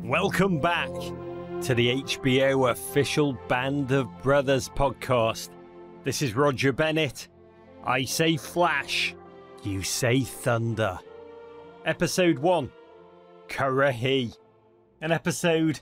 Welcome back to the HBO official Band of Brothers podcast. This is Roger Bennett. I say Flash, you say Thunder. Episode 1, Currahee. An episode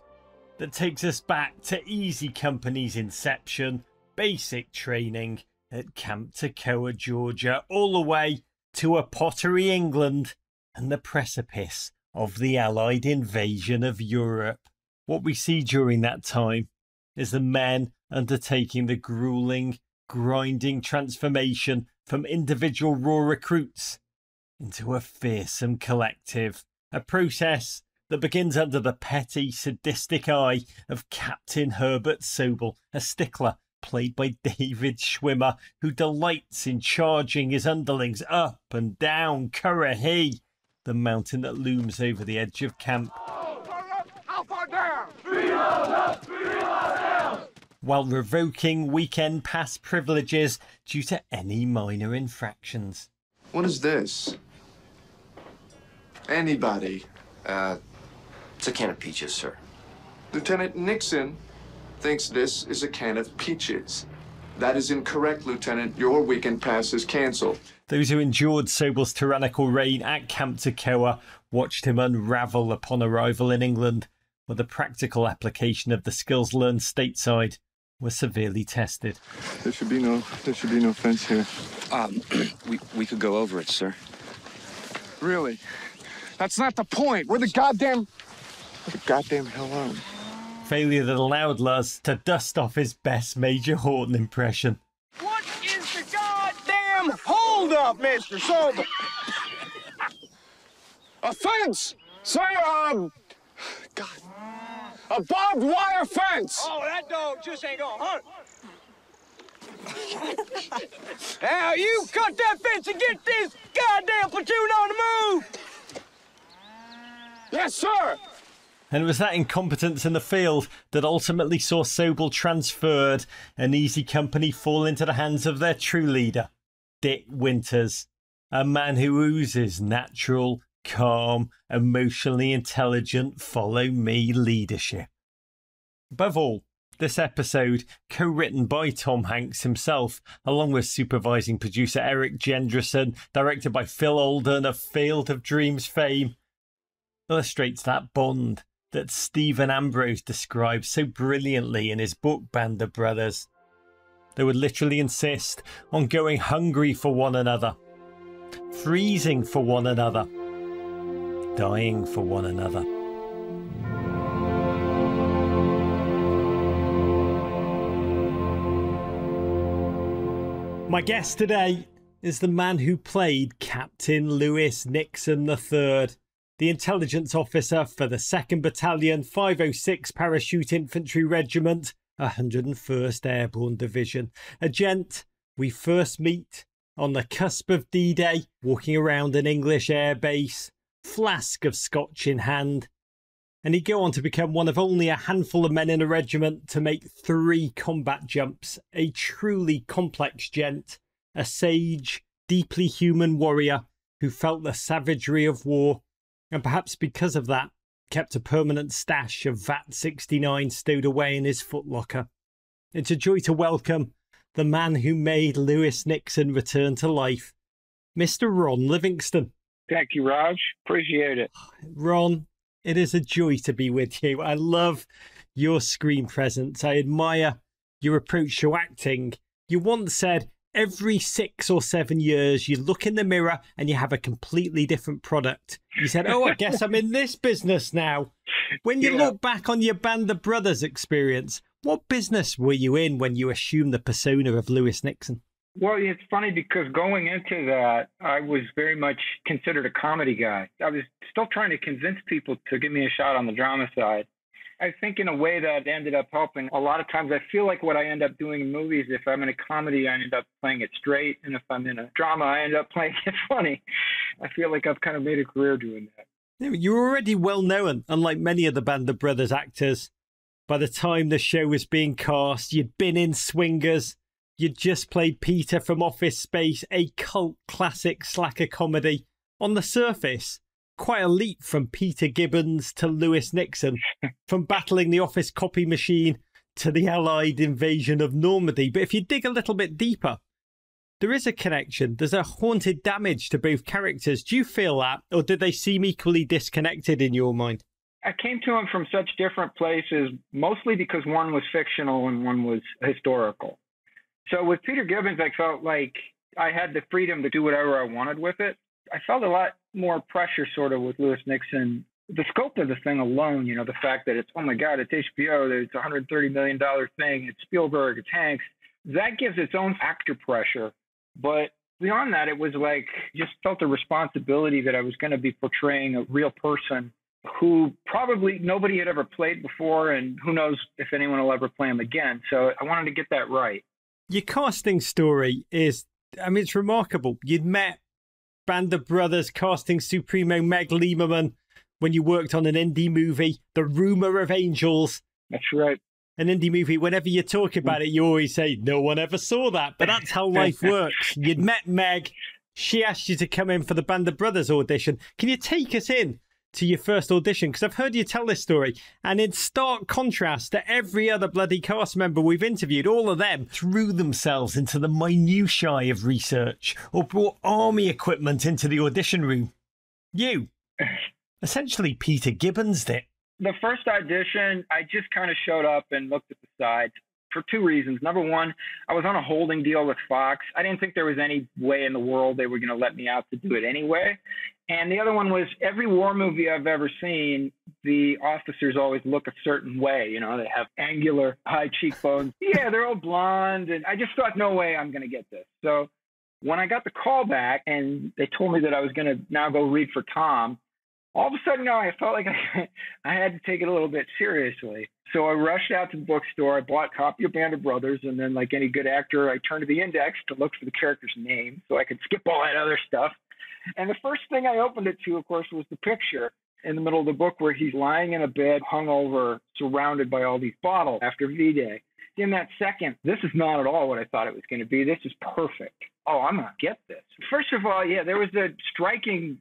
that takes us back to Easy Company's inception, basic training at Camp Toccoa, Georgia, all the way to a Pottery, England, and the precipice of the Allied invasion of Europe. What we see during that time is the men undertaking the grueling, grinding transformation from individual raw recruits into a fearsome collective. A process that begins under the petty, sadistic eye of Captain Herbert Sobel, a stickler played by David Schwimmer, who delights in charging his underlings up and down Currahee, the mountain that looms over the edge of camp. How far down? 3 miles up, 3 miles down. While revoking weekend pass privileges due to any minor infractions. What is this? Anybody? It's a can of peaches, sir. Lieutenant Nixon thinks this is a can of peaches. That is incorrect, Lieutenant. Your weekend pass is canceled. Those who endured Sobel's tyrannical reign at Camp Toccoa watched him unravel upon arrival in England, where the practical application of the skills learned stateside was severely tested. There should be no fence here. We could go over it, sir. Really? That's not the point. Where the goddamn hell are we? Failure that allowed Luz to dust off his best Major Horton impression. What is the goddamn hold-up, Mr. Sobel? A fence! Sir, God. A barbed wire fence! Oh, that dog just ain't gonna hunt. Now, you cut that fence and get this goddamn platoon on the move! Yes, sir! And it was that incompetence in the field that ultimately saw Sobel transferred and Easy Company fall into the hands of their true leader, Dick Winters, a man who oozes natural, calm, emotionally intelligent, follow-me leadership. Above all, this episode, co-written by Tom Hanks himself, along with supervising producer Eric Jendrison, directed by Phil Alden of Field of Dreams fame, illustrates that bond that Stephen Ambrose describes so brilliantly in his book Band of Brothers. They would literally insist on going hungry for one another, freezing for one another, dying for one another. My guest today is the man who played Captain Lewis Nixon III, the intelligence officer for the 2nd Battalion, 506 Parachute Infantry Regiment, 101st Airborne Division. A gent we first meet on the cusp of D-Day, walking around an English airbase, flask of scotch in hand. And he'd go on to become one of only a handful of men in a regiment to make 3 combat jumps. A truly complex gent, a sage, deeply human warrior who felt the savagery of war, and perhaps because of that, kept a permanent stash of VAT 69 stowed away in his footlocker. It's a joy to welcome the man who made Lewis Nixon return to life, Mr. Ron Livingston. Thank you, Raj. Appreciate it. Ron, it is a joy to be with you. I love your screen presence. I admire your approach to acting. You once said, every 6 or 7 years, you look in the mirror and you have a completely different product. You said, oh, I guess I'm in this business now. When you look back on your Band of Brothers experience, what business were you in when you assumed the persona of Lewis Nixon? Well, it's funny because going into that, I was very much considered a comedy guy. I was still trying to convince people to give me a shot on the drama side. I think in a way that ended up helping. A lot of times I feel like what I end up doing in movies, if I'm in a comedy, I end up playing it straight. And if I'm in a drama, I end up playing it funny. I feel like I've kind of made a career doing that. You're already well known, unlike many of the Band of Brothers actors, By the time the show was being cast, you'd been in Swingers. You'd just played Peter from Office Space, a cult classic slacker comedy. On the surface, quite a leap from Peter Gibbons to Lewis Nixon, from battling the office copy machine to the Allied invasion of Normandy. But if you dig a little bit deeper, there is a connection. There's a haunted damage to both characters. Do you feel that, or did they seem equally disconnected in your mind? I came to them from such different places, mostly because one was fictional and one was historical. So with Peter Gibbons, I felt like I had the freedom to do whatever I wanted with it. I felt a lot more pressure sort of with Lewis Nixon. The scope of the thing alone, you know, the fact that it's, oh my God, it's HBO, it's a $130 million thing, it's Spielberg, it's Hanks, that gives its own actor pressure. But beyond that, it was like, just felt a responsibility that I was going to be portraying a real person who probably nobody had ever played before, and who knows if anyone will ever play him again. So I wanted to get that right. Your casting story is, I mean, it's remarkable. You'd met Band of Brothers casting Supremo Meg Lieberman when you worked on an indie movie, The Rumor of Angels. That's right. An indie movie, whenever you talk about it, you always say, no one ever saw that. But that's how life works. You'd met Meg. She asked you to come in for the Band of Brothers audition. Can you take us in to your first audition? Because I've heard you tell this story, and in stark contrast to every other bloody cast member we've interviewed, all of them threw themselves into the minutiae of research or brought army equipment into the audition room. You, essentially Peter Gibbons did. The first audition, I just kind of showed up and looked at the sides for two reasons. Number one, I was on a holding deal with Fox. I didn't think there was any way in the world they were going to let me out to do it anyway. And the other one was, every war movie I've ever seen, the officers always look a certain way. You know, they have angular, high cheekbones. Yeah, they're all blonde. And I just thought, no way I'm going to get this. So when I got the call back and they told me that I was going to now go read for Tom, all of a sudden, I felt like I had to take it a little bit seriously. So I rushed out to the bookstore. I bought a copy of Band of Brothers, and then, like any good actor, I turned to the index to look for the character's name so I could skip all that other stuff. And the first thing I opened it to, of course, was the picture in the middle of the book where he's lying in a bed, hungover, surrounded by all these bottles after V-Day. In that second, this is not at all what I thought it was going to be. This is perfect. Oh, I'm going to get this. First of all, yeah, there was a striking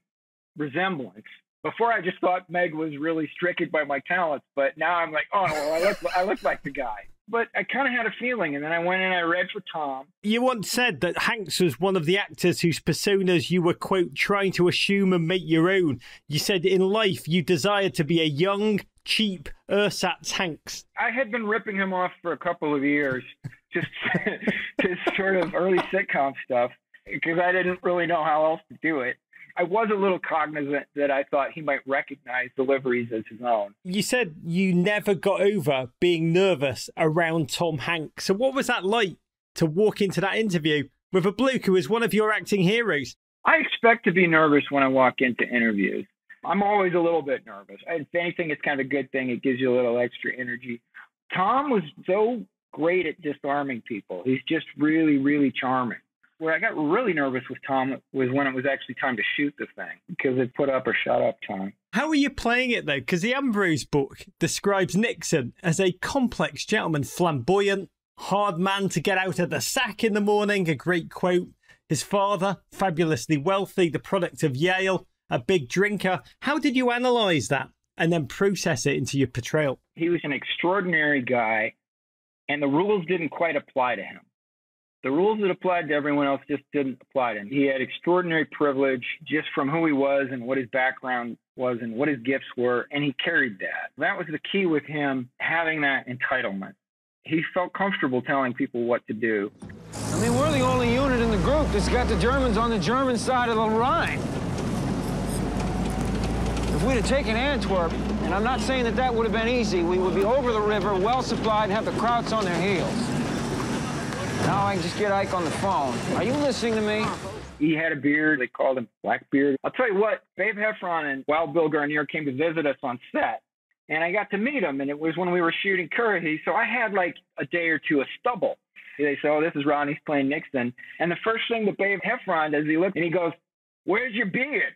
resemblance. Before, I just thought Meg was really stricken by my talents, but now I'm like, oh, well, I look like the guy. But I kind of had a feeling, and then I went and I read for Tom. You once said that Hanks was one of the actors whose personas you were, quote, trying to assume and make your own. You said in life you desired to be a young, cheap ersatz Hanks. I had been ripping him off for a couple of years, just sort of early sitcom stuff, because I didn't really know how else to do it. I was a little cognizant that I thought he might recognize deliveries as his own. You said you never got over being nervous around Tom Hanks. So what was that like to walk into that interview with a bloke who was one of your acting heroes? I expect to be nervous when I walk into interviews. I'm always a little bit nervous. If anything, it's kind of a good thing. It gives you a little extra energy. Tom was so great at disarming people. He's just really, really charming. Where I got really nervous with Tom was when it was actually time to shoot the thing, because it put up or shut up time. How are you playing it, though? Because the Ambrose book describes Nixon as a complex gentleman, flamboyant, hard man to get out of the sack in the morning, a great quote. His father, fabulously wealthy, the product of Yale, a big drinker. How did you analyze that and then process it into your portrayal? He was an extraordinary guy, and the rules didn't quite apply to him. The rules that applied to everyone else just didn't apply to him. He had extraordinary privilege just from who he was and what his background was and what his gifts were, and he carried that. That was the key with him, having that entitlement. He felt comfortable telling people what to do. I mean, we're the only unit in the group that's got the Germans on the German side of the Rhine. If we'd have taken Antwerp, and I'm not saying that would have been easy, we would be over the river, well supplied, have the Krauts on their heels. Now I can just get Ike on the phone. Are you listening to me? He had a beard. They called him Blackbeard. I'll tell you what, Babe Heffron and Wild Bill Garnier came to visit us on set, and I got to meet him, and it was when we were shooting Currahee, so I had like a day or two of stubble. They said, oh, this is Ronnie's playing Nixon. And the first thing that Babe Heffron does, he looked and he goes, where's your beard?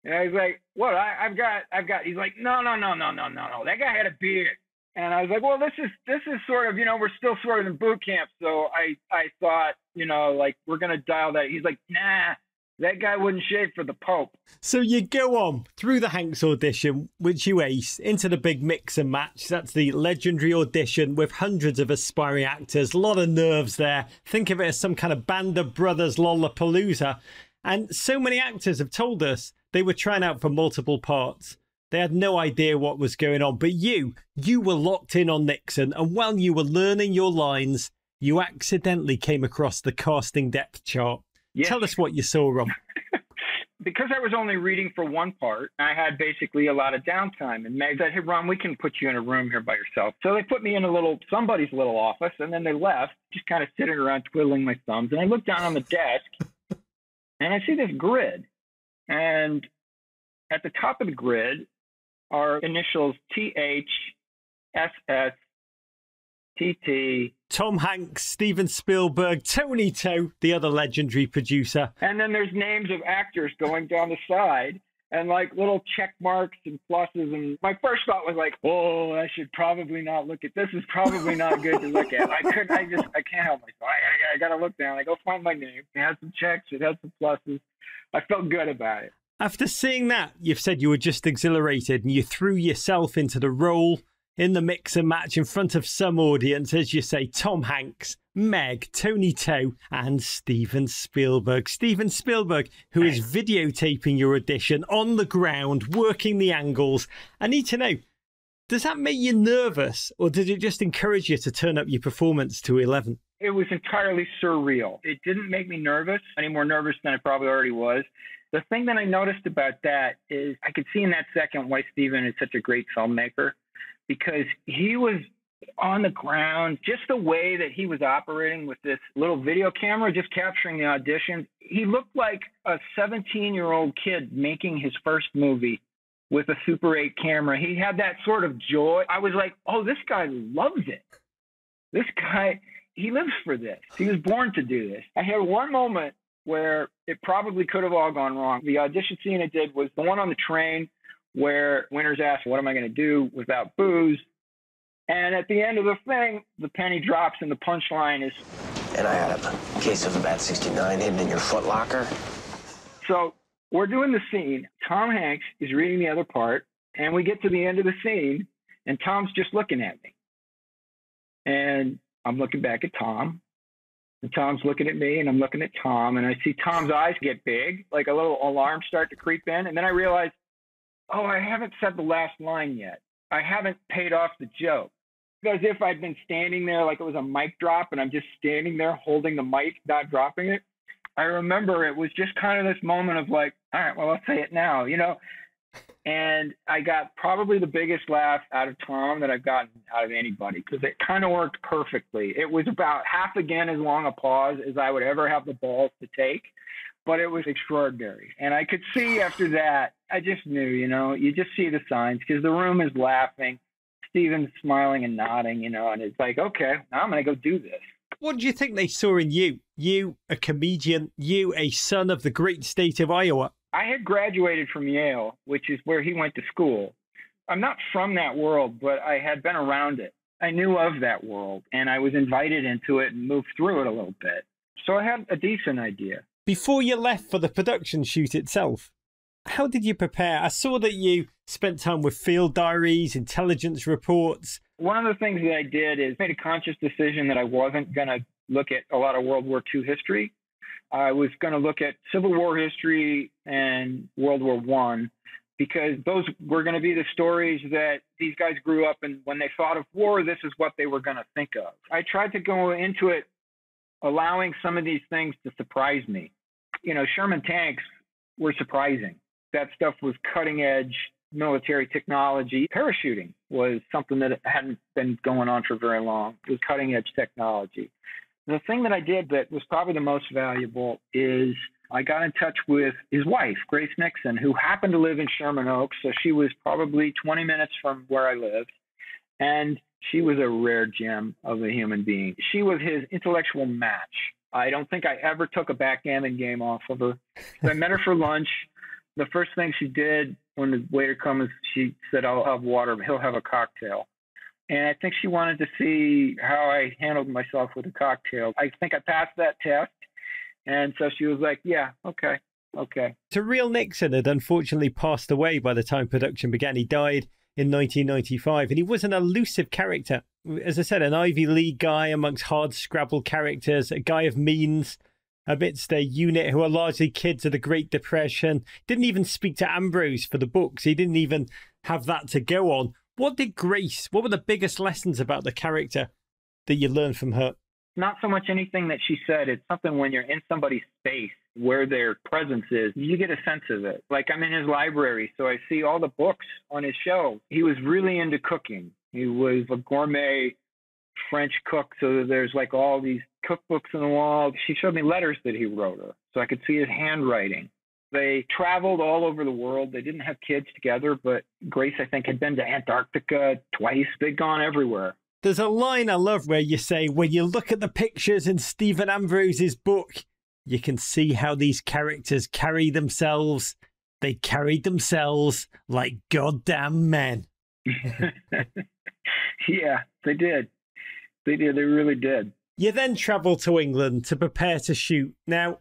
And I was like, what? I've got. He's like, no. That guy had a beard. And I was like, well, this is sort of, we're still sort of in boot camp. So I thought, like, we're going to dial that. He's like, nah, that guy wouldn't shave for the Pope. So you go on through the Hanks audition, which you ace, into the big mix and match. That's the legendary audition with hundreds of aspiring actors, a lot of nerves there. Think of it as some kind of Band of Brothers Lollapalooza. And so many actors have told us they were trying out for multiple parts. They had no idea what was going on. But you were locked in on Nixon. And while you were learning your lines, you accidentally came across the casting depth chart. Yes. Tell us what you saw, Rob. Because I was only reading for one part, I had basically a lot of downtime. And Meg said, hey, Ron, we can put you in a room here by yourself. So they put me in somebody's little office, and then they left, just kind of sitting around twiddling my thumbs. And I looked down on the desk, and I see this grid. And at the top of the grid are initials TH, SS, TT. Tom Hanks, Steven Spielberg, Tony To, the other legendary producer. And then there's names of actors going down the side and like little check marks and pluses. And my first thought was like, oh, I should probably not look at this. Is probably not good to look at. I can't help myself. I got to look down. I go find my name. It has some checks. It has some pluses. I felt good about it. After seeing that, you've said you were just exhilarated and you threw yourself into the role in the mix and match in front of some audience, as you say, Tom Hanks, Meg, Tony To, and Steven Spielberg. Steven Spielberg, who is videotaping your audition on the ground, working the angles. I need to know, does that make you nervous, or did it just encourage you to turn up your performance to 11? It was entirely surreal. It didn't make me nervous, any more nervous than I probably already was. The thing that I noticed about that is I could see in that second why Steven is such a great filmmaker, because he was on the ground, just the way that he was operating with this little video camera, just capturing the auditions. He looked like a 17-year-old kid making his first movie with a Super 8 camera. He had that sort of joy. I was like, oh, this guy loves it. This guy, he lives for this. He was born to do this. I had one moment where it probably could have all gone wrong. The audition scene I did was the one on the train where Winters asked, what am I going to do without booze? And at the end of the thing, the penny drops and the punchline is, and I had a case of the Bat 69 hidden in your foot locker. So we're doing the scene. Tom Hanks is reading the other part, and we get to the end of the scene, and Tom's just looking at me. And I'm looking back at Tom, and Tom's looking at me, and I'm looking at Tom, and I see Tom's eyes get big, like a little alarm start to creep in, and then I realize, oh, I haven't said the last line yet. I haven't paid off the joke. As if I'd been standing there like it was a mic drop and I'm just standing there holding the mic, not dropping it. I remember it was just kind of this moment of like, all right, well, I'll say it now, And I got probably the biggest laugh out of Tom that I've gotten out of anybody, because it kind of worked perfectly. It was about half again as long a pause as I would ever have the balls to take, but it was extraordinary. And I could see after that, I just knew, you just see the signs, because the room is laughing. Steven's smiling and nodding, and it's like, okay, now I'm going to go do this. What do you think they saw in you? You, a comedian, you, a son of the great state of Iowa. I had graduated from Yale, which is where he went to school. I'm not from that world, but I had been around it. I knew of that world, and I was invited into it and moved through it a little bit. So I had a decent idea. Before you left for the production shoot itself, how did you prepare? I saw that you spent time with field diaries, intelligence reports. One of the things that I did is made a conscious decision that I wasn't going to look at a lot of World War II history. I was going to look at Civil War history and World War I, because those were going to be the stories that these guys grew up in. When they thought of war, this is what they were going to think of. I tried to go into it allowing some of these things to surprise me. Sherman tanks were surprising. That stuff was cutting edge military technology. Parachuting was something that hadn't been going on for very long. It was cutting edge technology. The thing that I did that was probably the most valuable is I got in touch with his wife, Grace Nixon, who happened to live in Sherman Oaks. So she was probably 20 minutes from where I lived. And she was a rare gem of a human being. She was his intellectual match. I don't think I ever took a backgammon game off of her. So I met her for lunch. The first thing she did when the waiter comes, she said, I'll have water, but he'll have a cocktail. And I think she wanted to see how I handled myself with a cocktail. I think I passed that test. And so she was like, yeah, okay. Terrell Nixon had unfortunately passed away by the time production began. He died in 1995, and he was an elusive character. As I said, an Ivy League guy amongst hard Scrabble characters, a guy of means amidst a unit who are largely kids of the Great Depression. Didn't even speak to Ambrose for the books. He didn't even have that to go on. What were the biggest lessons about the character that you learned from her? Not so much anything that she said. It's something when you're in somebody's space where their presence is, you get a sense of it. Like I'm in his library, so I see all the books on his shelf. He was really into cooking. He was a gourmet French cook, so there's like all these cookbooks on the wall. She showed me letters that he wrote her, so I could see his handwriting. They traveled all over the world. They didn't have kids together, but Grace, I think, had been to Antarctica twice. They'd gone everywhere. There's a line I love where you say, when you look at the pictures in Stephen Ambrose's book, you can see how these characters carry themselves. They carried themselves like goddamn men. Yeah, they did. They really did. You then travel to England to prepare to shoot. Now,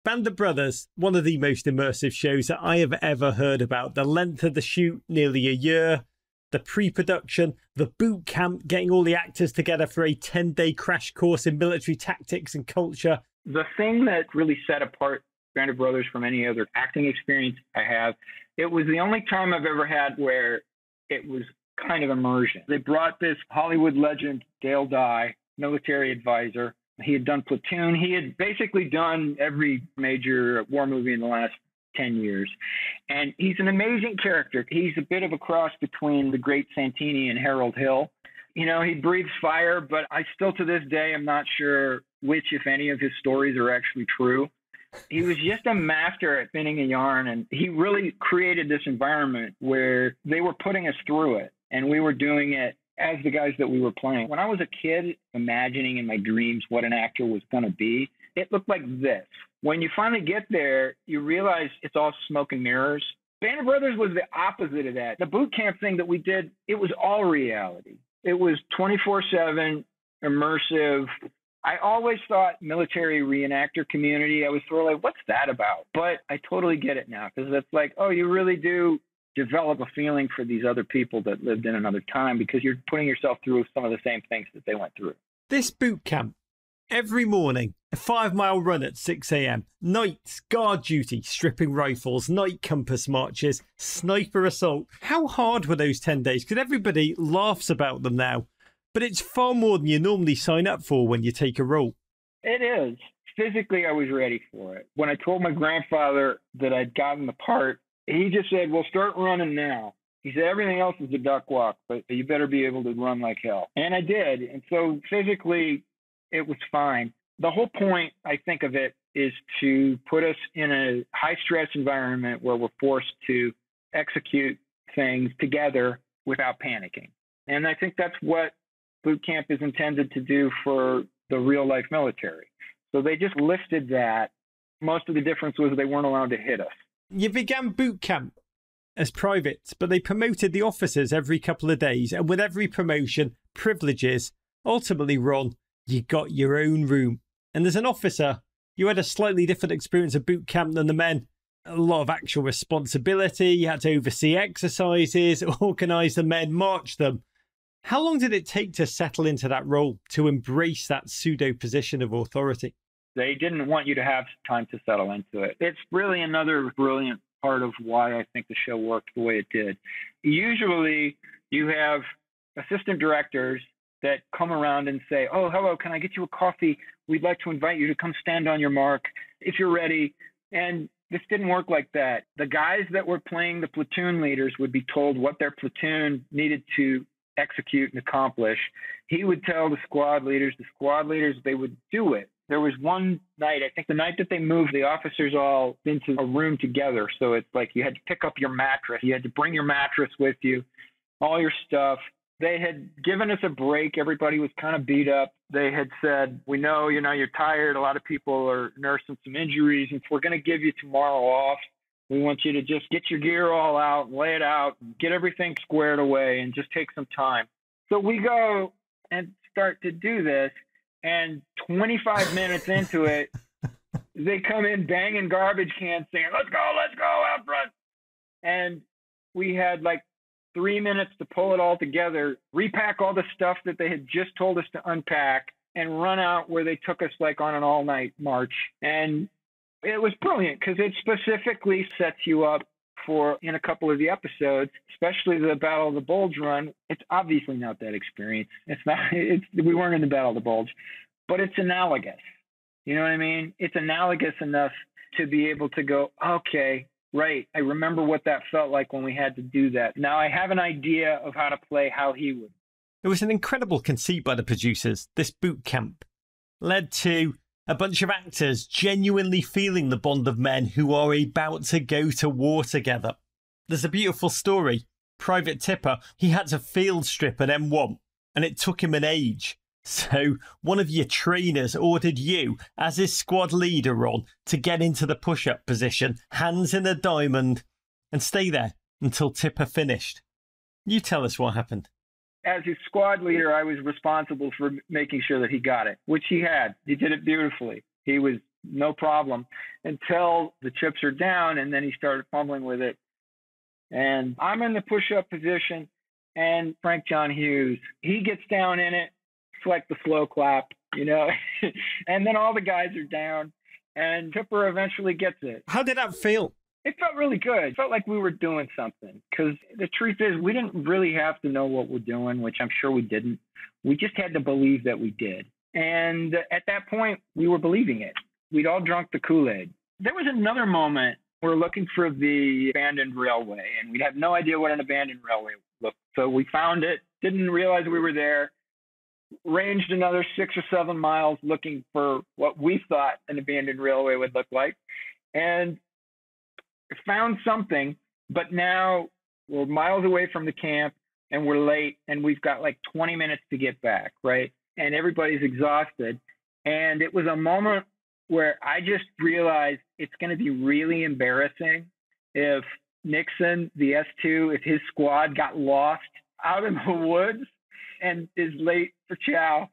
Band of Brothers, one of the most immersive shows that I have ever heard about. The length of the shoot, nearly a year. The pre-production, the boot camp, getting all the actors together for a 10-day crash course in military tactics and culture. The thing that really set apart Band of Brothers from any other acting experience I have, it was the only time I've ever had where it was kind of immersion. They brought this Hollywood legend, Dale Dye, military advisor. He had done Platoon. He had basically done every major war movie in the last 10 years. And he's an amazing character. He's a bit of a cross between the great Santini and Harold Hill. You know, he breathes fire, but I still to this day am not sure which, if any, of his stories are actually true. He was just a master at spinning a yarn, and he really created this environment where they were putting us through it, and we were doing it as the guys that we were playing. When I was a kid, imagining in my dreams what an actor was going to be, it looked like this. When you finally get there, you realize it's all smoke and mirrors. Band of Brothers was the opposite of that. The boot camp thing that we did, it was all reality. It was 24/7, immersive. I always thought military reenactor community, I was sort of like, what's that about? But I totally get it now, because it's like, oh, you really do develop a feeling for these other people that lived in another time, because you're putting yourself through some of the same things that they went through. This boot camp, every morning, a 5-mile run at 6 a.m, nights, guard duty, stripping rifles, night compass marches, sniper assault. How hard were those 10 days? Because everybody laughs about them now, but it's far more than you normally sign up for when you take a role. It is. Physically, I was ready for it. When I told my grandfather that I'd gotten the part, he just said, well, start running now. He said, everything else is a duck walk, but you better be able to run like hell. And I did. And so physically, it was fine. The whole point, I think, of it is to put us in a high-stress environment where we're forced to execute things together without panicking. And I think that's what boot camp is intended to do for the real-life military. So they just lifted that. Most of the difference was they weren't allowed to hit us. You began boot camp as privates, but they promoted the officers every couple of days. And with every promotion, privileges. Ultimately, Ron, you got your own room. And as an officer, you had a slightly different experience of boot camp than the men. A lot of actual responsibility. You had to oversee exercises, organise the men, march them. How long did it take to settle into that role, to embrace that pseudo position of authority? They didn't want you to have time to settle into it. It's really another brilliant part of why I think the show worked the way it did. Usually you have assistant directors that come around and say, oh, hello, can I get you a coffee? We'd like to invite you to come stand on your mark if you're ready. And this didn't work like that. The guys that were playing the platoon leaders would be told what their platoon needed to execute and accomplish. He would tell the squad leaders, they would do it. There was one night, I think the night that they moved the officers all into a room together. So it's like you had to pick up your mattress. You had to bring your mattress with you, all your stuff. They had given us a break. Everybody was kind of beat up. They had said, we know, you're tired. A lot of people are nursing some injuries. And we're going to give you tomorrow off. We want you to just get your gear all out, lay it out, get everything squared away, and just take some time. So we go and start to do this, and 25 minutes into it, they come in banging garbage cans saying, let's go out front. And we had like 3 minutes to pull it all together, repack all the stuff that they had just told us to unpack, and run out where they took us like on an all-night march. And it was brilliant because it specifically sets you up for, in a couple of the episodes, especially the Battle of the Bulge run. It's obviously not that experience. We weren't in the Battle of the Bulge, but it's analogous. You know what I mean? It's analogous enough to be able to go, okay, right, I remember what that felt like when we had to do that. Now I have an idea of how to play how he would. It was an incredible conceit by the producers. This boot camp led to a bunch of actors genuinely feeling the bond of men who are about to go to war together. There's a beautiful story. Private Tipper, he had to field strip an M1, and it took him an age. So one of your trainers ordered you, as his squad leader, on to get into the push-up position, hands in a diamond, and stay there until Tipper finished. You tell us what happened. As his squad leader, I was responsible for making sure that he got it, which he had. He did it beautifully. He was no problem until the chips are down, and then he started fumbling with it. And I'm in the push-up position, and Frank John Hughes, he gets down in it. It's like the slow clap, you know, and then all the guys are down, and Tipper eventually gets it. How did that feel? It felt really good. It felt like we were doing something, because the truth is we didn't really have to know what we're doing, which I'm sure we didn't. We just had to believe that we did. And at that point, we were believing it. We'd all drunk the Kool-Aid. There was another moment. We're looking for the abandoned railway, and we had no idea what an abandoned railway looked. So we found it, didn't realize we were there, ranged another 6 or 7 miles looking for what we thought an abandoned railway would look like, and found something. But now we're miles away from the camp, and we're late, and we've got like 20 minutes to get back, right? And everybody's exhausted. And it was a moment where I just realized it's going to be really embarrassing if Nixon, the S2, if his squad got lost out in the woods and is late for chow.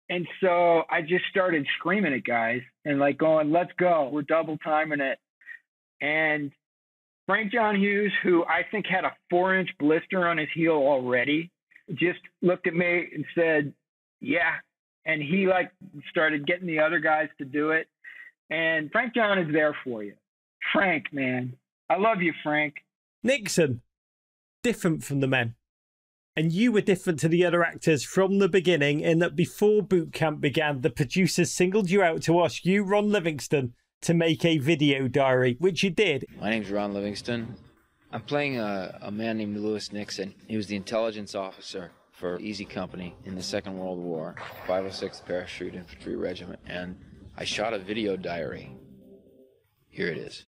And so I just started screaming at guys and like going, let's go. We're double timing it. And Frank John Hughes, who I think had a 4-inch blister on his heel already, just looked at me and said, yeah. And he like started getting the other guys to do it. And Frank John is there for you. Frank, man. I love you, Frank. Nixon, different from the men. And you were different to the other actors from the beginning in that before boot camp began, the producers singled you out to ask you, Ron Livingston, to make a video diary, which you did. My name's Ron Livingston. I'm playing a man named Lewis Nixon. He was the intelligence officer for Easy Company in the Second World War, 506th Parachute Infantry Regiment, and I shot a video diary. Here it is.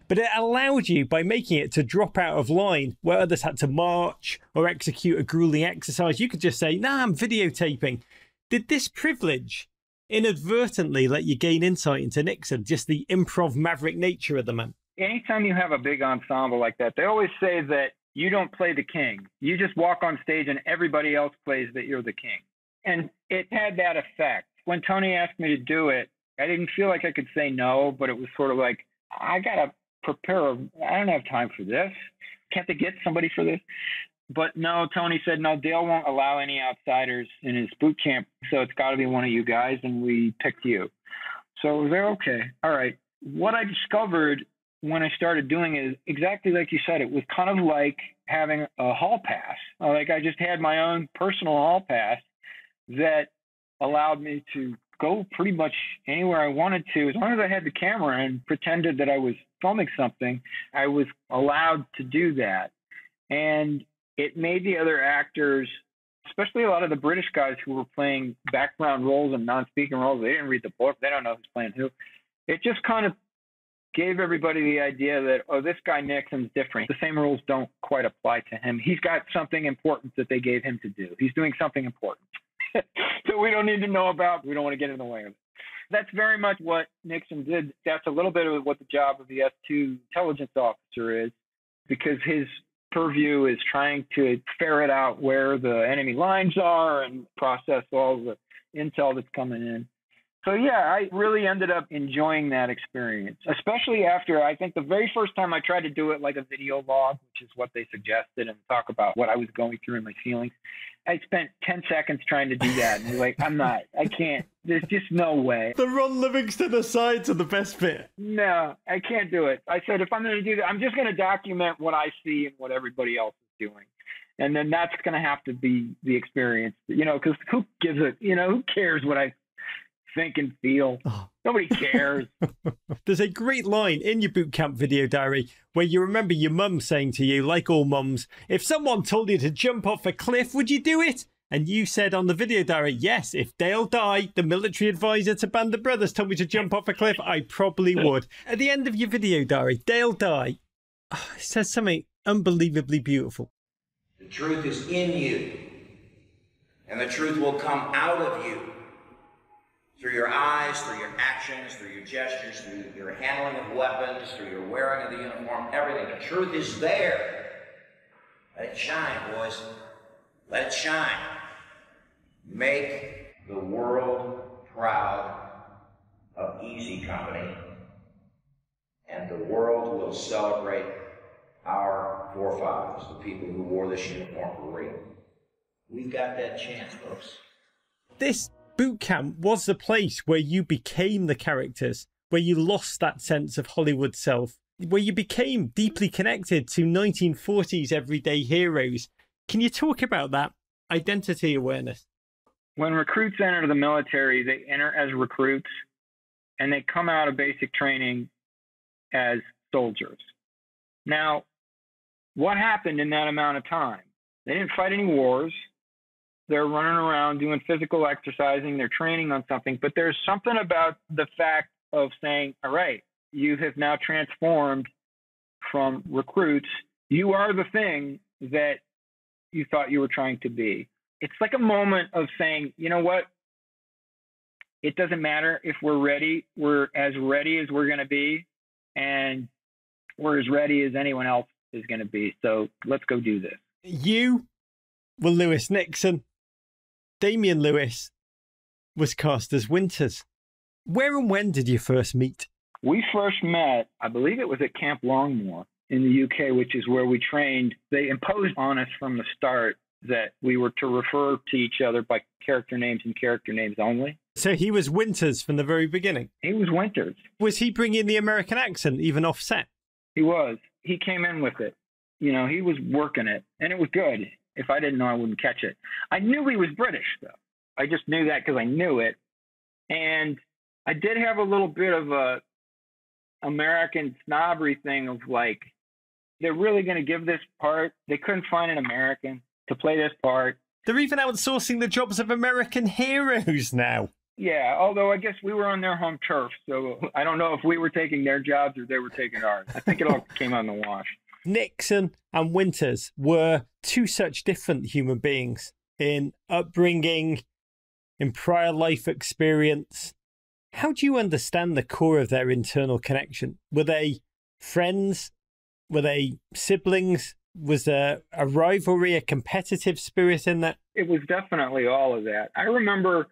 But it allowed you, by making it, to drop out of line where others had to march or execute a grueling exercise. You could just say, nah, I'm videotaping. Did this privilege inadvertently let you gain insight into Nixon, just the improv maverick nature of the man? Anytime you have a big ensemble like that, they always say that you don't play the king. You just walk on stage and everybody else plays that you're the king. And it had that effect. When Tony asked me to do it, I didn't feel like I could say no, but it was sort of like, I got to prepare. I don't have time for this. Can't they get somebody for this? But no, Tony said, no, Dale won't allow any outsiders in his boot camp, so it's got to be one of you guys, and we picked you. So they're okay. All right. What I discovered when I started doing it is exactly like you said. It was kind of like having a hall pass. Like I just had my own personal hall pass that allowed me to go pretty much anywhere I wanted to. As long as I had the camera and pretended that I was filming something, I was allowed to do that. And it made the other actors, especially a lot of the British guys who were playing background roles and non-speaking roles, they didn't read the book. They don't know who's playing who. It just kind of gave everybody the idea that, oh, this guy Nixon's different. The same rules don't quite apply to him. He's got something important that they gave him to do. He's doing something important. So we don't need to know about. We don't want to get in the way of it. That's very much what Nixon did. That's a little bit of what the job of the S2 intelligence officer is, because his purview is trying to ferret out where the enemy lines are and process all the intel that's coming in. So yeah, I really ended up enjoying that experience, especially after, I think the very first time I tried to do it like a video log, which is what they suggested, and talk about what I was going through and my feelings. I spent 10 seconds trying to do that. And like, I can't, there's just no way. The Ron Livingston asides are the best bit. No, I can't do it. I said, if I'm going to do that, I'm just going to document what I see and what everybody else is doing. And then that's going to have to be the experience, because who gives a, who cares what I think and feel? Nobody cares. There's a great line in your boot camp video diary where you remember your mum saying to you, like all mums, if someone told you to jump off a cliff, would you do it? And you said on the video diary, yes, if Dale Dye, the military advisor to Band of Brothers, told me to jump off a cliff, I probably would. At the end of your video diary, Dale Dye says something unbelievably beautiful. The truth is in you, and the truth will come out of you. Through your eyes, through your actions, through your gestures, through your handling of weapons, through your wearing of the uniform, everything. The truth is there. Let it shine, boys. Let it shine. Make the world proud of Easy Company, and the world will celebrate our forefathers, the people who wore this uniform for real. We've got that chance, folks. This boot camp was the place where you became the characters, where you lost that sense of Hollywood self, where you became deeply connected to 1940s everyday heroes. Can you talk about that identity awareness? When recruits enter the military, they enter as recruits and they come out of basic training as soldiers. Now, what happened in that amount of time? They didn't fight any wars. They're running around doing physical exercising. They're training on something. But there's something about the fact of saying, all right, you have now transformed from recruits. You are the thing that you thought you were trying to be. It's like a moment of saying, you know what? It doesn't matter if we're ready. We're as ready as we're going to be. And we're as ready as anyone else is going to be. So let's go do this. You were Lewis Nixon. Damian Lewis was cast as Winters. Where and when did you first meet? We first met, I believe it was at Camp Longmoor in the UK, which is where we trained. They imposed on us from the start that we were to refer to each other by character names and character names only. So he was Winters from the very beginning? He was Winters. Was he bringing the American accent even offset? He was. He came in with it. He was working it, and it was good. If I didn't know, I wouldn't catch it. I knew he was British, though. I just knew that because I knew it. And I did have a little bit of a American snobbery thing of like, they're really going to give this part. They couldn't find an American to play this part. They're even outsourcing the jobs of American heroes now. Yeah, although I guess we were on their home turf, so I don't know if we were taking their jobs or they were taking ours. I think it all came out in the wash. Nixon and Winters were two such different human beings in upbringing, in prior life experience. How do you understand the core of their internal connection? Were they friends? Were they siblings? Was there a rivalry, a competitive spirit in that? It was definitely all of that. I remember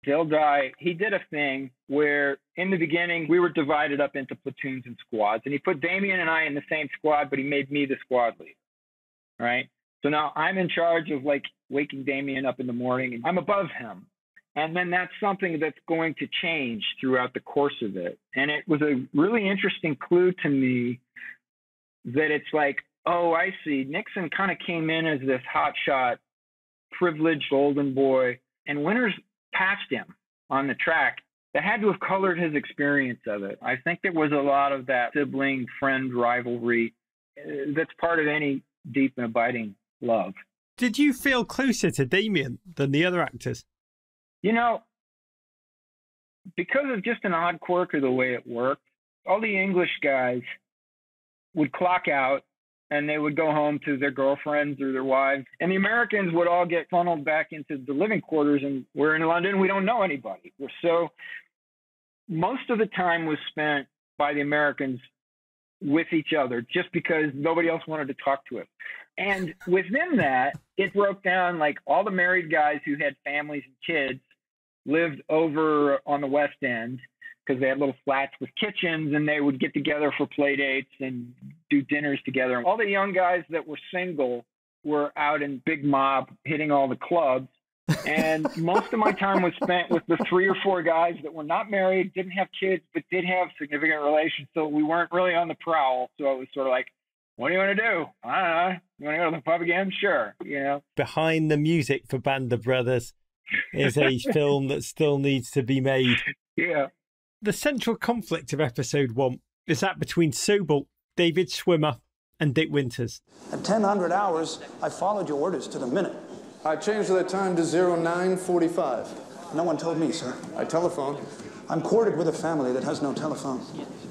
Dale Dye, he did a thing where in the beginning we were divided up into platoons and squads, and he put Damian and I in the same squad, but he made me the squad lead, right? So now I'm in charge of like waking Damian up in the morning, and I'm above him. And then that's something that's going to change throughout the course of it. And it was a really interesting clue to me that it's like, oh, I see. Nixon kind of came in as this hotshot, privileged golden boy, and Winters passed him on the track. That had to have colored his experience of it. I think there was a lot of that sibling friend rivalry that's part of any deep and abiding love. Did you feel closer to Damian than the other actors? Because of just an odd quirk of the way it worked, all the English guys would clock out and they would go home to their girlfriends or their wives. And the Americans would all get funneled back into the living quarters. And we're in London, we don't know anybody. So most of the time was spent by the Americans with each other just because nobody else wanted to talk to us. And within that, it broke down like all the married guys who had families and kids lived over on the West End because they had little flats with kitchens, and they would get together for play dates and do dinners together. All the young guys that were single were out in big mob hitting all the clubs. And most of my time was spent with the 3 or 4 guys that were not married, didn't have kids, but did have significant relations. So we weren't really on the prowl. So it was sort of like, what do you want to do? I don't know. You want to go to the pub again? Sure. You know. Behind the music for Band of Brothers is a film that still needs to be made. Yeah. The central conflict of episode 1 is that between Sobel, David Schwimmer, and Dick Winters. At 1000 hours, I followed your orders to the minute. I changed the time to 09:45. No one told me, sir. I telephoned. I'm quartered with a family that has no telephone.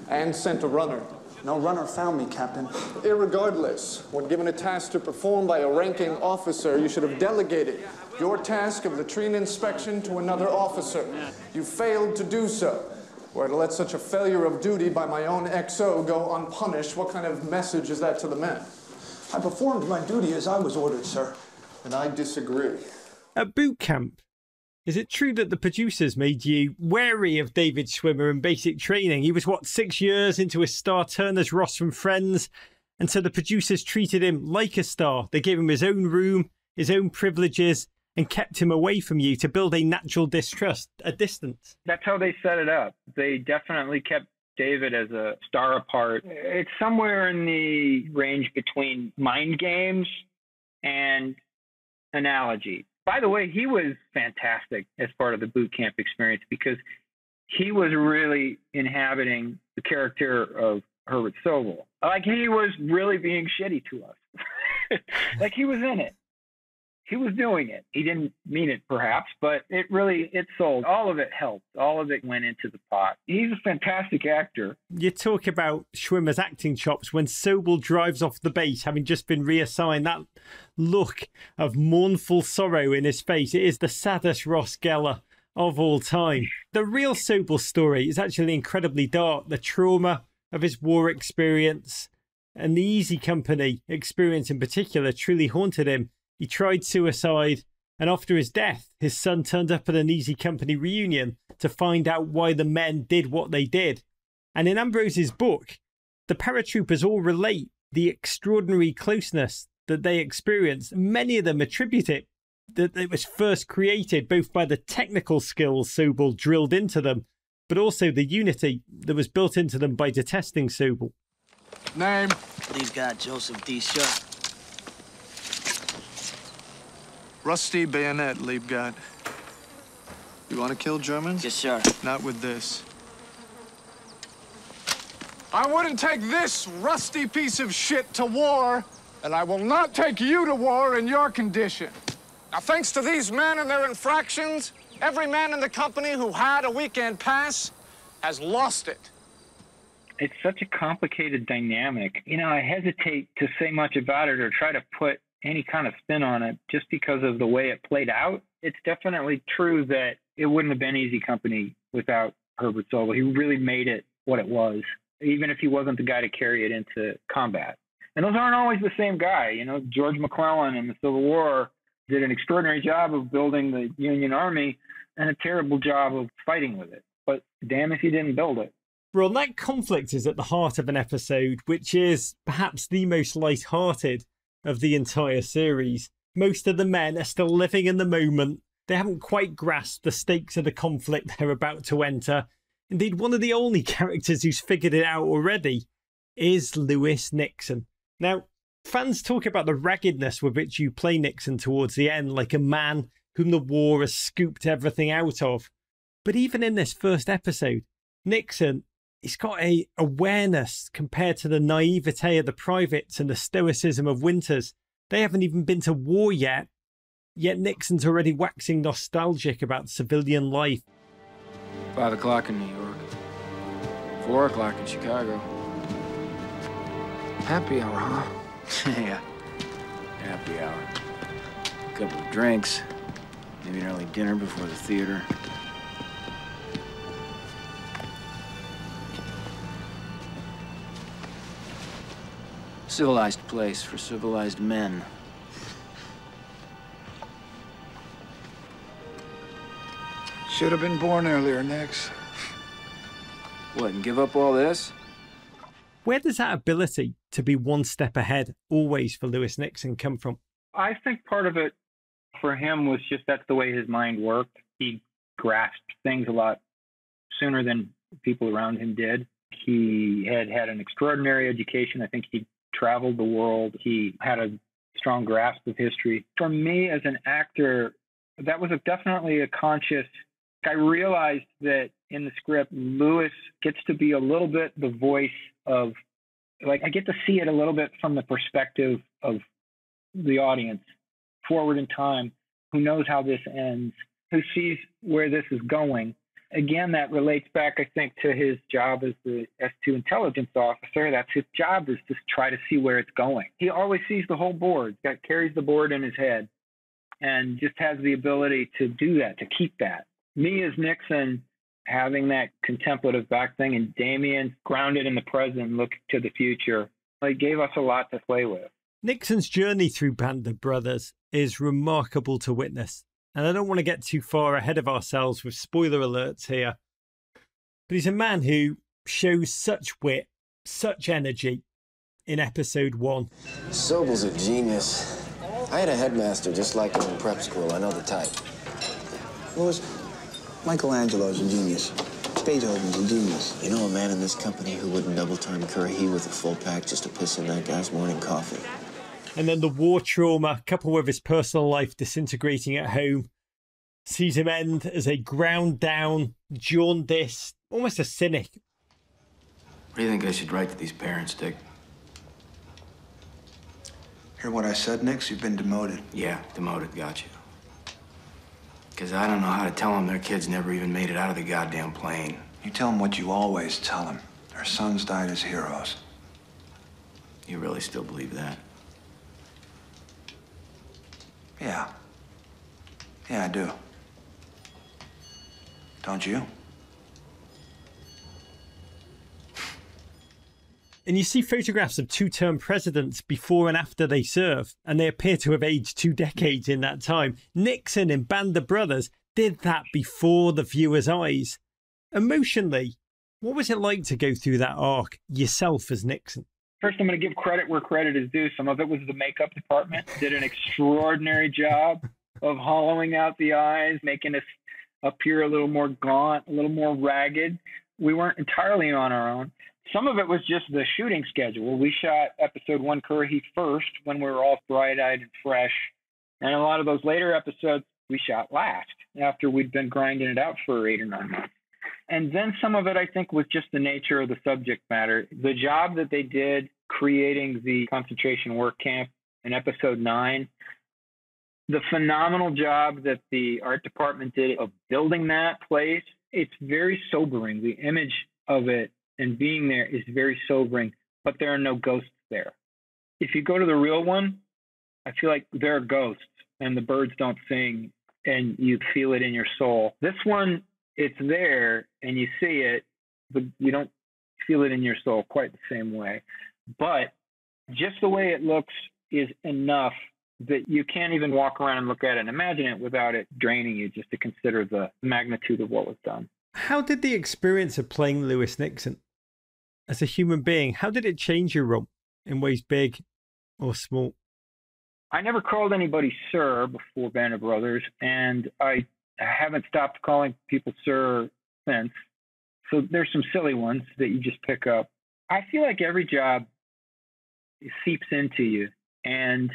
And sent a runner. No runner found me, Captain. Irregardless, when given a task to perform by a ranking officer, you should have delegated your task of latrine inspection to another officer. You failed to do so. Or to let such a failure of duty by my own XO go unpunished, what kind of message is that to the men? I performed my duty as I was ordered, sir. And I disagree. At boot camp, is it true that the producers made you wary of David Schwimmer in basic training? He was, 6 years into his star turn as Ross from Friends, and so the producers treated him like a star. They gave him his own room, his own privileges, and kept him away from you to build a natural distrust, a distance. That's how they set it up. They definitely kept David as a star apart. It's somewhere in the range between mind games and analogy. By the way, he was fantastic as part of the boot camp experience because he was really inhabiting the character of Herbert Sobel. Like, he was really being shitty to us. Like, he was in it. He was doing it. He didn't mean it, perhaps, but it sold. All of it helped. All of it went into the pot. He's a fantastic actor. You talk about Schwimmer's acting chops when Sobel drives off the base, having just been reassigned. That look of mournful sorrow in his face. It is the saddest Ross Geller of all time. The real Sobel story is actually incredibly dark. The trauma of his war experience and the Easy Company experience in particular truly haunted him. He tried suicide, and after his death, his son turned up at an Easy Company reunion to find out why the men did what they did. And in Ambrose's book, the paratroopers all relate the extraordinary closeness that they experienced. Many of them attribute it that it was first created both by the technical skills Sobel drilled into them, but also the unity that was built into them by detesting Sobel. Name? Lead Guard Joseph D. Sharp. Rusty bayonet, Liebgard. You want to kill Germans? Yes, sir. Not with this. I wouldn't take this rusty piece of shit to war, and I will not take you to war in your condition. Now, thanks to these men and their infractions, every man in the company who had a weekend pass has lost it. It's such a complicated dynamic. You know, I hesitate to say much about it or try to put any kind of spin on it just because of the way it played out. It's definitely true that it wouldn't have been Easy Company without Herbert Sobel. He really made it what it was, even if he wasn't the guy to carry it into combat. And those aren't always the same guy. You know, George McClellan in the Civil War did an extraordinary job of building the Union Army and a terrible job of fighting with it. But damn if he didn't build it. Ron, that conflict is at the heart of an episode, which is perhaps the most light-hearted of the entire series. Most of the men are still living in the moment. They haven't quite grasped the stakes of the conflict they're about to enter. Indeed, one of the only characters who's figured it out already is Lewis Nixon. Now, fans talk about the raggedness with which you play Nixon towards the end, like a man whom the war has scooped everything out of. But even in this first episode, Nixon, he's got a awareness compared to the naivete of the privates and the stoicism of Winters. They haven't even been to war yet Nixon's already waxing nostalgic about civilian life. 5 o'clock in New York. 4 o'clock in Chicago. Happy hour, huh? Yeah, happy hour. A couple of drinks, maybe an early dinner before the theater. Civilized place for civilized men. Should have been born earlier, Nix. What, and give up all this? Where does that ability to be one step ahead always for Lewis Nixon come from? I think part of it for him was just that's the way his mind worked. He grasped things a lot sooner than people around him did. He had had an extraordinary education. I think he traveled the world. He had a strong grasp of history. For me as an actor, that was definitely a conscious. I realized that in the script, Lewis gets to be a little bit the voice of, like, I get to see it a little bit from the perspective of the audience, forward in time, who knows how this ends, who sees where this is going. Again, that relates back, I think, to his job as the S2 intelligence officer. That's his job, is to try to see where it's going. He always sees the whole board, carries the board in his head, and just has the ability to do that, to keep that. Me as Nixon, having that contemplative back thing, and Damien grounded in the present, looking to the future, like, gave us a lot to play with. Nixon's journey through Band of Brothers is remarkable to witness. And I don't want to get too far ahead of ourselves with spoiler alerts here. But he's a man who shows such wit, such energy in episode 1. Sobel's a genius. I had a headmaster just like him in prep school. I know the type. Louis, Michelangelo's a genius. Beethoven's a genius. You know a man in this company who wouldn't double-time Curry with a full pack just to piss in that guy's morning coffee? And then the war trauma, coupled with his personal life disintegrating at home, sees him end as a ground down, jaundiced, almost a cynic. What do you think I should write to these parents, Dick? Hear what I said, Nix? You've been demoted. Yeah, demoted, got you. Because I don't know how to tell them their kids never even made it out of the goddamn plane. You tell them what you always tell them. Their sons died as heroes. You really still believe that? Yeah. Yeah, I do. Don't you? And you see photographs of two-term presidents before and after they serve, and they appear to have aged 2 decades in that time. Nixon in Band of Brothers did that before the viewer's eyes. Emotionally, what was it like to go through that arc yourself as Nixon? First, I'm going to give credit where credit is due. Some of it was the makeup department. Did an extraordinary job of hollowing out the eyes, making us appear a little more gaunt, a little more ragged. We weren't entirely on our own. Some of it was just the shooting schedule. We shot episode 1 Curry first when we were all bright-eyed and fresh. And a lot of those later episodes we shot last after we'd been grinding it out for 8 or 9 months. And then some of it, I think, was just the nature of the subject matter. The job that they did creating the concentration work camp in episode 9, the phenomenal job that the art department did of building that place, it's very sobering. The image of it and being there is very sobering, but there are no ghosts there. If you go to the real one, I feel like there are ghosts and the birds don't sing and you feel it in your soul. This one, it's there and you see it, but you don't feel it in your soul quite the same way. But just the way it looks is enough that you can't even walk around and look at it and imagine it without it draining you, just to consider the magnitude of what was done. How did the experience of playing Lewis Nixon as a human being, how did it change your role in ways big or small? I never called anybody sir before Band of Brothers, and I haven't stopped calling people sir since. So there's some silly ones that you just pick up. I feel like every job seeps into you, and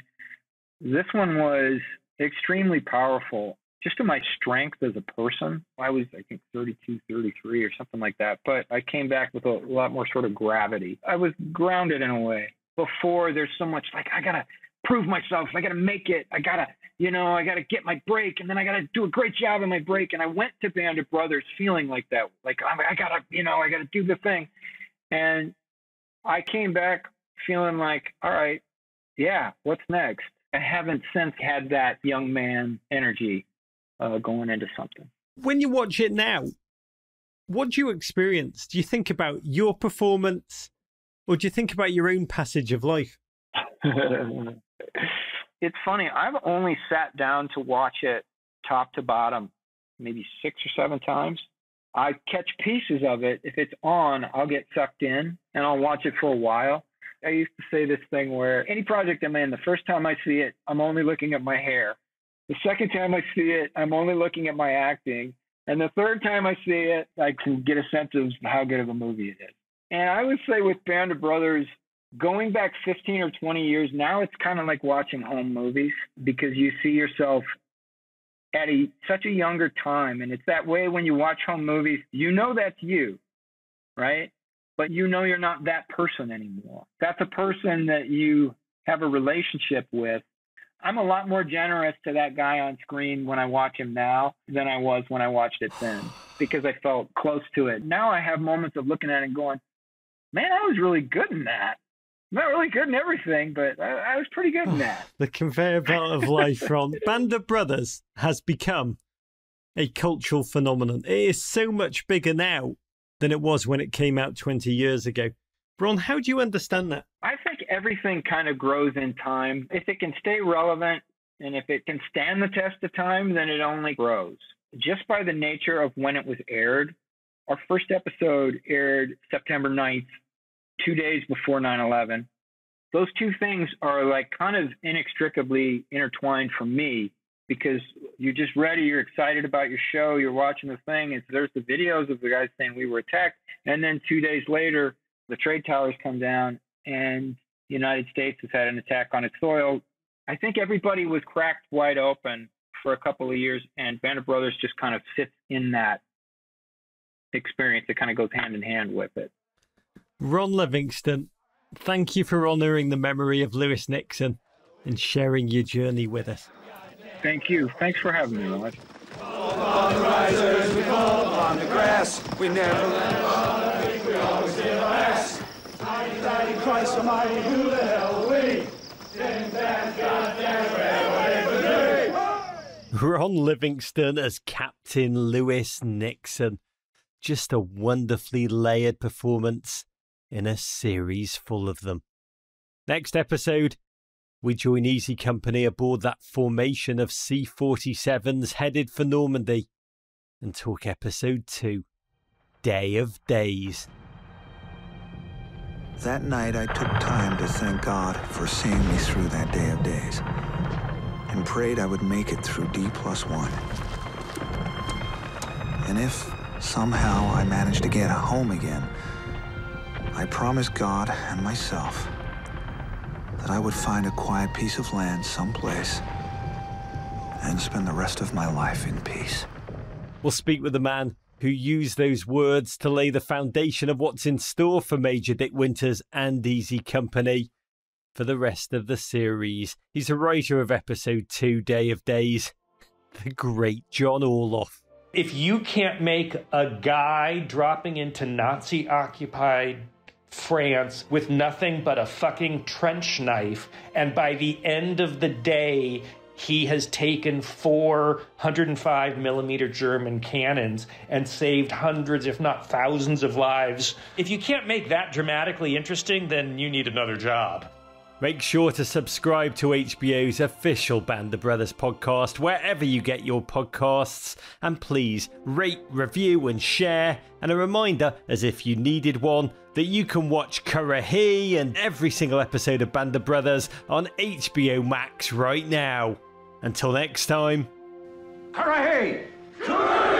this one was extremely powerful. Just to my strength as a person, I was, I think, 32, 33 or something like that. But I came back with a lot more sort of gravity. I was grounded in a way. Before, there's so much like, I got to prove myself. I got to make it. I got to, I got to get my break. And then I got to do a great job in my break. And I went to Band of Brothers feeling like that. Like, I got to, I got to do the thing. And I came back feeling like, all right, yeah, what's next? I haven't since had that young man energy going into something. When you watch it now, what do you experience? Do you think about your performance, or do you think about your own passage of life? It's funny. I've only sat down to watch it top to bottom maybe 6 or 7 times. I catch pieces of it. If it's on, I'll get sucked in and I'll watch it for a while. I used to say this thing where any project I'm in, the first time I see it, I'm only looking at my hair. The second time I see it, I'm only looking at my acting. And the third time I see it, I can get a sense of how good of a movie it is. And I would say with Band of Brothers, going back 15 or 20 years, now it's kind of like watching home movies because you see yourself at such a younger time. And it's that way when you watch home movies, you know that's you, right? But you know you're not that person anymore. That's a person that you have a relationship with. I'm a lot more generous to that guy on screen when I watch him now than I was when I watched it then because I felt close to it. Now I have moments of looking at it and going, man, I was really good in that. Not really good in everything, but I was pretty good in that. The conveyor belt of life, Ron. Band of Brothers has become a cultural phenomenon. It is so much bigger now than it was when it came out 20 years ago. Ron, how do you understand that? I think everything kind of grows in time. If it can stay relevant and if it can stand the test of time, then it only grows. Just by the nature of when it was aired, our first episode aired September 9th, 2 days before 9/11. Those two things are like kind of inextricably intertwined for me because you're just ready, you're excited about your show, you're watching the thing, and there's the videos of the guys saying we were attacked, and then 2 days later, the trade towers come down and the United States has had an attack on its soil. I think everybody was cracked wide open for a couple of years, and Band of Brothers just kind of sits in that experience. It kind of goes hand in hand with it. Ron Livingston, thank you for honouring the memory of Lewis Nixon and sharing your journey with us. Thank you. Thanks for having me, Rod. On the risers, we fall on the grass. We never let we always did our best. Mighty Christ Almighty, who the hell are we? Didn't that goddamn railway. Ron Livingston as Captain Lewis Nixon. Just a wonderfully layered performance in a series full of them. Next episode, we join Easy Company aboard that formation of C-47s headed for Normandy and talk episode 2, Day of Days. That night I took time to thank God for seeing me through that day of days and prayed I would make it through D+1. And if somehow I managed to get home again, I promised God and myself that I would find a quiet piece of land someplace and spend the rest of my life in peace. We'll speak with the man who used those words to lay the foundation of what's in store for Major Dick Winters and Easy Company for the rest of the series. He's a writer of episode 2, Day of Days, the great John Orloff. If you can't make a guy dropping into Nazi-occupied France with nothing but a fucking trench knife, and by the end of the day, he has taken 4 105mm German cannons and saved hundreds, if not thousands of lives. If you can't make that dramatically interesting, then you need another job. Make sure to subscribe to HBO's official Band of Brothers podcast wherever you get your podcasts, and please rate, review and share. And a reminder, as if you needed one, that you can watch Currahee and every single episode of Band of Brothers on HBO Max right now. Until next time. Currahee! Currahee!